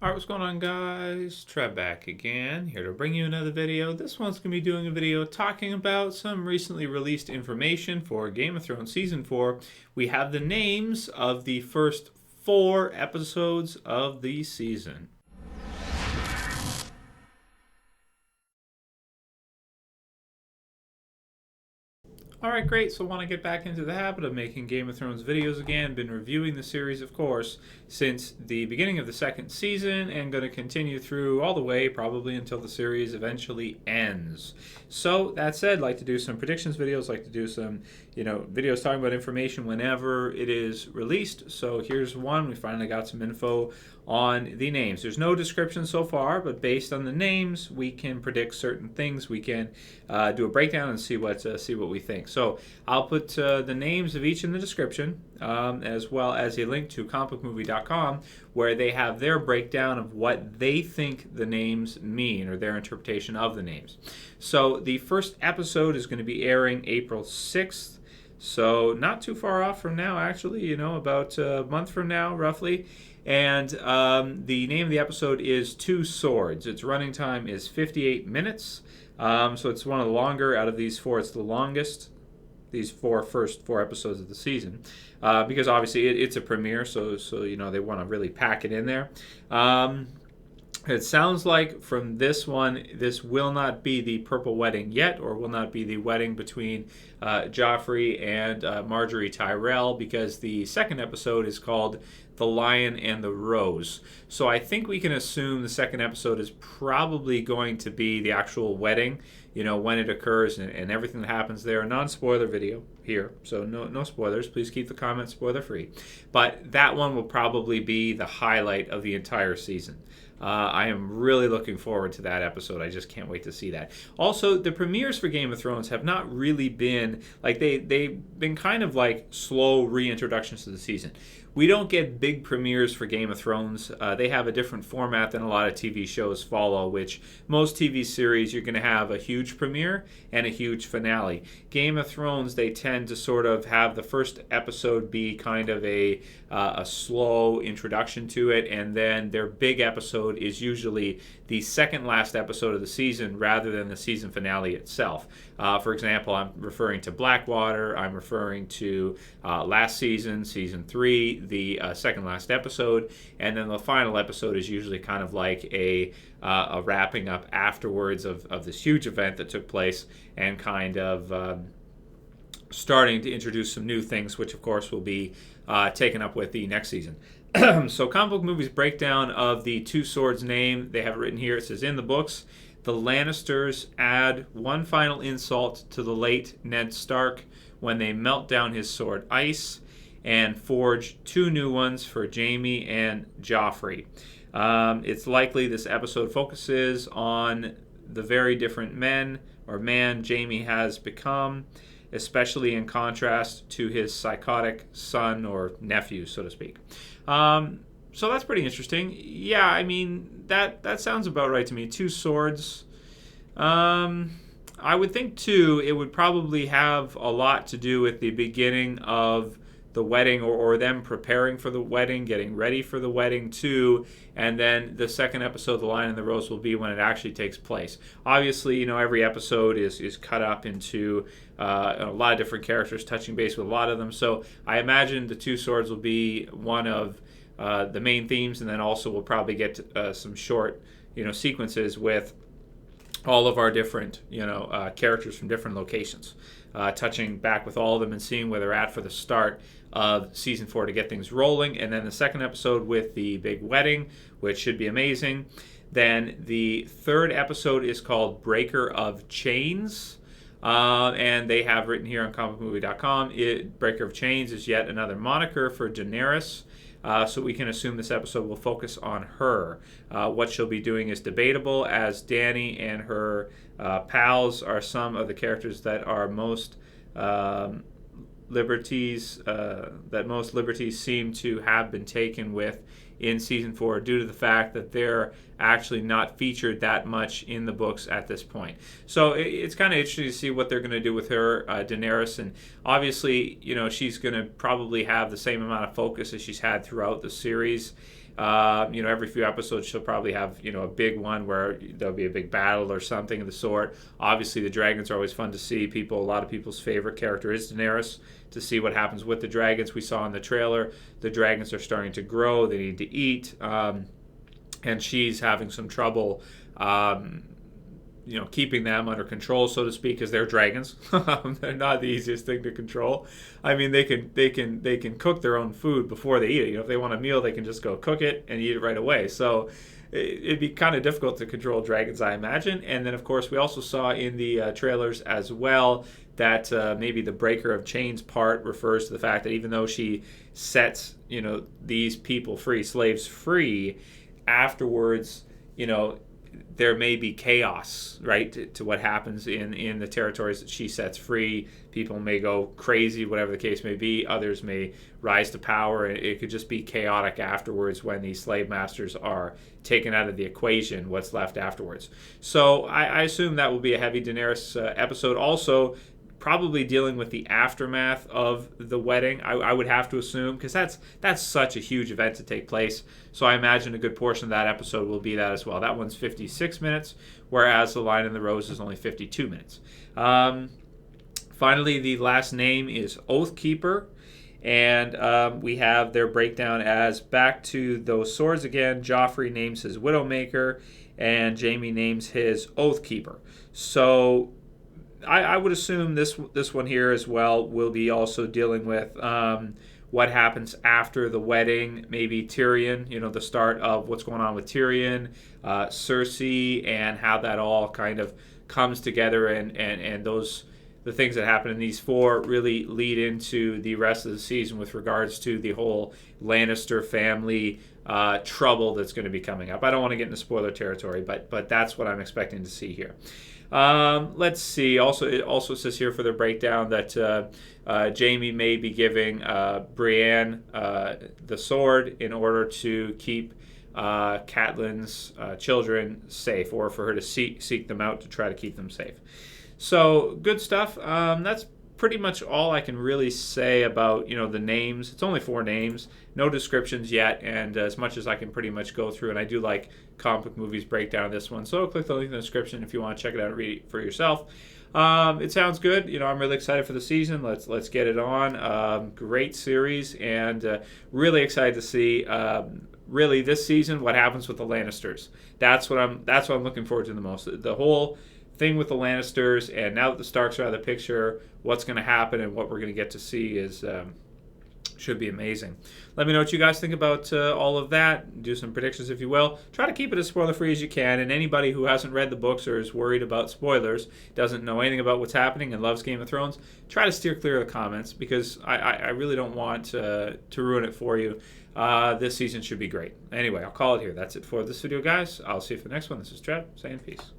Alright, what's going on, guys? Trev back again, here to bring you another video. This one's going to be doing a video talking about some recently released information for Game of Thrones Season 4. We have the names of the first 4 episodes of the season. Alright, great. So I want to get back into the habit of making Game of Thrones videos again. Been reviewing the series, of course, since the beginning of the second season, and going to continue through all the way, probably until the series eventually ends. So that said, like to do some predictions videos, like to do some, videos talking about information whenever it is released. So here's one. We finally got some info on the names. There's no description so far, but based on the names, we can predict certain things. We can do a breakdown and see what we think. So I'll put the names of each in the description, as well as a link to comicbookmovie.com, where they have their breakdown of what they think the names mean, or their interpretation of the names. So the first episode is going to be airing April 6th. So not too far off from now, actually, about a month from now, roughly. And the name of the episode is Two Swords. Its running time is 58 minutes. So it's one of the longer out of these 4. It's the longest, these first 4 episodes of the season. Because obviously it's a premiere, so they want to really pack it in there. It sounds like from this one, this will not be the Purple Wedding yet, or will not be the wedding between Joffrey and Marjorie Tyrell, because the second episode is called The Lion and the Rose. So I think we can assume the second episode is probably going to be the actual wedding, when it occurs and everything that happens there. A non-spoiler video here, so no spoilers. Please keep the comments spoiler free. But that one will probably be the highlight of the entire season. I am really looking forward to that episode. I just can't wait to see that. Also, the premieres for Game of Thrones have not really been, like, they've been kind of like slow reintroductions to the season. We don't get big premieres for Game of Thrones. They have a different format than a lot of TV shows follow, which most TV series, you're going to have a huge premiere and a huge finale. Game of Thrones, they tend to sort of have the first episode be kind of a slow introduction to it, and then their big episode is usually the second last episode of the season rather than the season finale itself. For example, I'm referring to Blackwater. I'm referring to last season, season 3, the second last episode, and then the final episode is usually kind of like a wrapping up afterwards of this huge event that took place, and kind of starting to introduce some new things, which of course will be taken up with the next season. So Comic Book Movie's breakdown of the Two Swords name, they have it written here. It says, in the books, the Lannisters add one final insult to the late Ned Stark when they melt down his sword Ice and forge 2 new ones for Jaime and Joffrey. It's likely this episode focuses on the very different man Jaime has become, especially in contrast to his psychotic son or nephew, so to speak. So that's pretty interesting. Yeah, I mean, that sounds about right to me. 2 swords. I would think, too, it would probably have a lot to do with the beginning of the wedding, or them preparing for the wedding, getting ready for the wedding, too. And then the second episode, The Lion and the Rose, will be when it actually takes place. Obviously, every episode is cut up into a lot of different characters, touching base with a lot of them. So I imagine the Two Swords will be one of the main themes, and then also we'll probably get some short, sequences with all of our different, characters from different locations, touching back with all of them and seeing where they're at for the start of season 4 to get things rolling. And then the second episode with the big wedding, which should be amazing. Then the third episode is called Breaker of Chains. And they have written here on comicmovie.com, Breaker of Chains is yet another moniker for Daenerys. So we can assume this episode will focus on her. What she'll be doing is debatable, as Dany and her pals are some of the characters that are most liberties seem to have been taken with in season 4, due to the fact that they're actually not featured that much in the books at this point. So it's kind of interesting to see what they're going to do with her, Daenerys, and obviously, she's going to probably have the same amount of focus as she's had throughout the series. Every few episodes she'll probably have, a big one where there'll be a big battle or something of the sort. Obviously, the dragons are always fun to see. A lot of people's favorite character is Daenerys. To see what happens with the dragons, we saw in the trailer, the dragons are starting to grow. They need to eat, and she's having some trouble. Keeping them under control, so to speak, because they're dragons. They're not the easiest thing to control. I mean, they can cook their own food before they eat it. If they want a meal, they can just go cook it and eat it right away. So it'd be kind of difficult to control dragons, I imagine. And then, of course, we also saw in the trailers as well that maybe the breaker of chains part refers to the fact that even though she sets, these people free, slaves free, afterwards, there may be chaos, right, to what happens in the territories that she sets free. People may go crazy, whatever the case may be. Others may rise to power, and it could just be chaotic afterwards when these slave masters are taken out of the equation, what's left afterwards. So I assume that will be a heavy Daenerys episode. Also, probably dealing with the aftermath of the wedding, I would have to assume, because that's such a huge event to take place. So I imagine a good portion of that episode will be that as well. That one's 56 minutes, whereas The Lion and the Rose is only 52 minutes. Finally, the last name is Oathkeeper, and we have their breakdown as back to those swords again. Joffrey names his Widowmaker, and Jaime names his Oathkeeper. So I would assume this one here as well will be also dealing with what happens after the wedding. Maybe Tyrion, the start of what's going on with Tyrion, Cersei, and how that all kind of comes together, and the things that happen in these four really lead into the rest of the season with regards to the whole Lannister family trouble that's going to be coming up. I don't want to get into spoiler territory, but that's what I'm expecting to see here. Let's see. It also says here for the breakdown that Jaime may be giving Brienne the sword in order to keep Catelyn's children safe, or for her to seek them out to try to keep them safe. So good stuff. That's pretty much all I can really say about the names. It's only 4 names, no descriptions yet, and as much as I can pretty much go through. And I do like comic book movies breakdown of this one, so click the link in the description if you want to check it out and read it for yourself. It sounds good. I'm really excited for the season. Let's get it on. Great series, and really excited to see really this season what happens with the Lannisters. That's what I'm looking forward to the most. The whole thing with the Lannisters, and now that the Starks are out of the picture, what's going to happen and what we're going to get to see is should be amazing. Let me know what you guys think about all of that. Do some predictions if you will. Try to keep it as spoiler-free as you can, and anybody who hasn't read the books or is worried about spoilers, doesn't know anything about what's happening and loves Game of Thrones, try to steer clear of the comments, because I really don't want to ruin it for you. This season should be great. Anyway, I'll call it here. That's it for this video, guys. I'll see you for the next one. This is Trev saying peace.